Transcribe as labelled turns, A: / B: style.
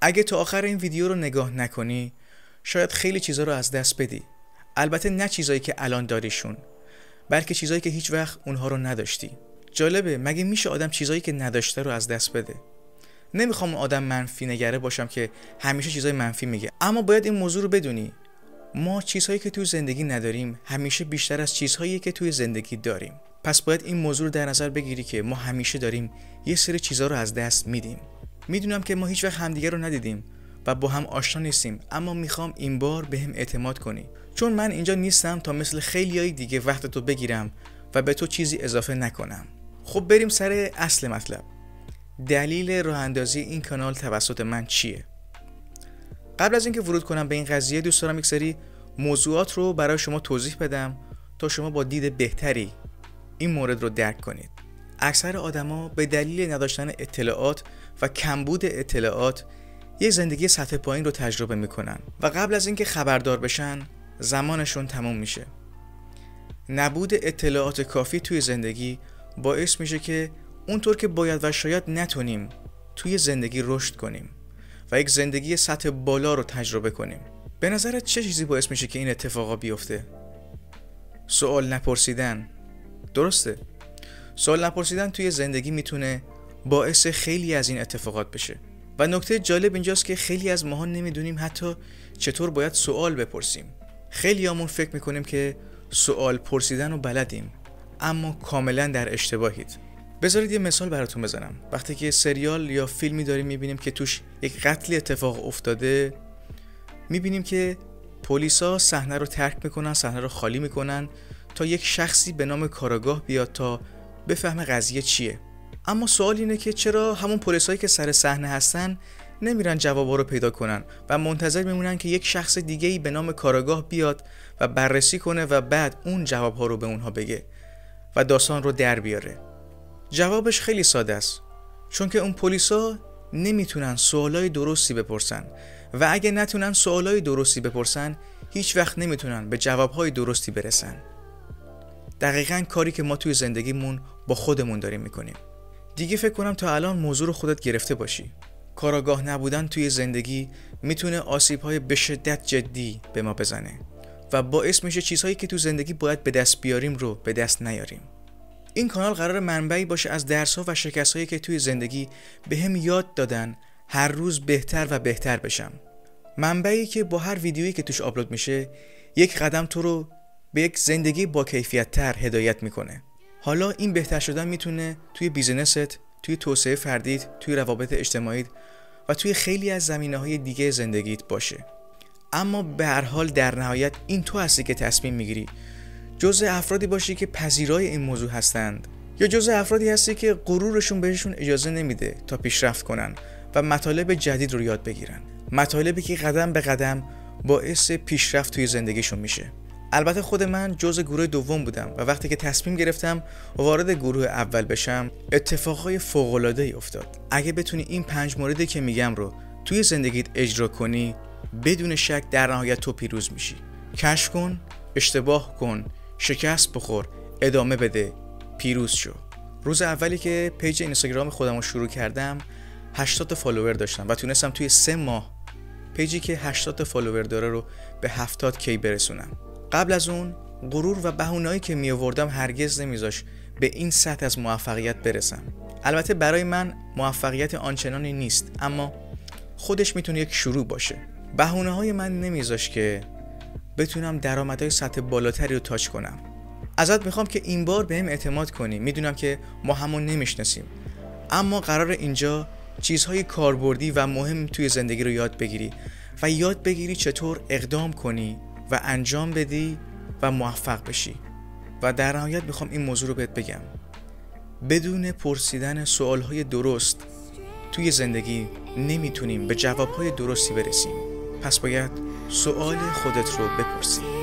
A: اگه تا آخر این ویدیو رو نگاه نکنی شاید خیلی چیزا رو از دست بدی. البته نه چیزایی که الان داریشون، بلکه چیزایی که هیچ وقت اونها رو نداشتی. جالبه مگه میشه آدم چیزایی که نداشته رو از دست بده؟ نمیخوام اون آدم منفی نگره باشم که همیشه چیزای منفی میگه، اما باید این موضوع رو بدونی. ما چیزهایی که توی زندگی نداریم همیشه بیشتر از چیزهایی که توی زندگی داریم. پس باید این موضوع رو در نظر بگیری که ما همیشه داریم یه سری چیزا رو از دست میدیم. میدونم که ما هیچ وقت همدیگه رو ندیدیم و با هم آشنا نیستیم، اما میخوام این بار بهم اعتماد کنی، چون من اینجا نیستم تا مثل خیلیای دیگه وقتتو بگیرم و به تو چیزی اضافه نکنم. خب بریم سر اصل مطلب. دلیل راه اندازی این کانال توسط من چیه؟ قبل از اینکه ورود کنم به این قضیه دوست دارم یک سری موضوعات رو برای شما توضیح بدم تا شما با دید بهتری این مورد رو درک کنید. اکثر آدما به دلیل نداشتن اطلاعات و کمبود اطلاعات یک زندگی سطح پایین رو تجربه میکنن و قبل از اینکه خبردار بشن زمانشون تموم میشه. نبود اطلاعات کافی توی زندگی باعث میشه که اونطور که باید و شاید نتونیم توی زندگی رشد کنیم و یک زندگی سطح بالا رو تجربه کنیم. به نظرت چه چیزی باعث میشه که این اتفاقا بیفته؟ سوال نپرسیدن. درسته؟ سوال نپرسیدن توی زندگی میتونه باعث خیلی از این اتفاقات بشه. و نکته جالب اینجاست که خیلی از ماها نمیدونیم حتی چطور باید سوال بپرسیم. خیلیامون فکر میکنیم که سوال پرسیدن رو بلدیم، اما کاملا در اشتباهید. بذارید یه مثال براتون بزنم. وقتی که سریال یا فیلمی داریم میبینیم که توش یک قتل اتفاق افتاده، میبینیم که پلیسا صحنه رو ترک میکنن، صحنه رو خالی میکنن تا یک شخصی به نام کاراگاه بیاد تا بفهمه قضیه چیه. اما سوال اینه که چرا همون پلیسایی که سر صحنه هستن نمیرن جوابا رو پیدا کنن و منتظر میمونن که یک شخص دیگه‌ای به نام کاراگاه بیاد و بررسی کنه و بعد اون جوابها رو به اونها بگه و داستان رو در بیاره؟ جوابش خیلی ساده است، چون که اون پلیسا نمیتونن سوالای درستی بپرسن و اگه نتونن سوالای درستی بپرسن هیچ وقت نمیتونن به جوابهای درستی برسن. دقیقاً کاری که ما توی زندگیمون با خودمون داریم میکنیم. دیگه فکر کنم تا الان موضوع رو خودت گرفته باشی. کاراگاه نبودن توی زندگی میتونه آسیب‌های به شدت جدی به ما بزنه و باعث میشه چیزهایی که تو زندگی باید به دست بیاریم رو به دست نیاریم. این کانال قرار منبعی باشه از درس‌ها و شکست‌هایی که توی زندگی بهم یاد دادن هر روز بهتر و بهتر بشم. منبعی که با هر ویدیویی که توش آپلود میشه یک قدم تو رو به یک زندگی با کیفیت‌تر هدایت میکنه. حالا این بهتر شدن میتونه توی بیزینست، توی توسعه فردیت، توی روابط اجتماعیت و توی خیلی از زمینه‌های دیگه زندگیت باشه. اما به هر حال در نهایت این تو هستی که تصمیم میگیری جزء افرادی باشی که پذیرای این موضوع هستند یا جزء افرادی هستی که غرورشون بهشون اجازه نمیده تا پیشرفت کنن و مطالب جدید رو یاد بگیرن. مطالبی که قدم به قدم باعث پیشرفت توی زندگیشون میشه. البته خود من جزء گروه دوم بودم و وقتی که تصمیم گرفتم وارد گروه اول بشم اتفاقای فوق‌العاده‌ای افتاد. اگه بتونی این 5 موردی که میگم رو توی زندگیت اجرا کنی بدون شک در نهایت تو پیروز میشی. کشف کن، اشتباه کن، شکست بخور، ادامه بده، پیروز شو. روز اولی که پیج اینستاگرام خودم رو شروع کردم 80 تا فالوور داشتم و تونستم توی 3 ماه پیجی که 80 تا فالوور داره رو به 70 کی برسونم. قبل از اون غرور و بهونه‌ای که می آوردم هرگز نمیذاش به این سطح از موفقیت برسم. البته برای من موفقیت آنچنانی نیست، اما خودش میتونه یک شروع باشه. بهونه‌های من نمیذاش که بتونم درآمدهای سطح بالاتری رو تاچ کنم. ازت میخوام که این بار بهم اعتماد کنی. میدونم که ما همون نمیشناسیم، اما قرار اینجا چیزهای کاربردی و مهم توی زندگی رو یاد بگیری و یاد بگیری چطور اقدام کنی و انجام بدی و موفق بشی. و در نهایت میخوام این موضوع رو بهت بگم: بدون پرسیدن سوالهای درست توی زندگی نمیتونیم به جوابهای درستی برسیم. پس باید سوال خودت رو بپرسی.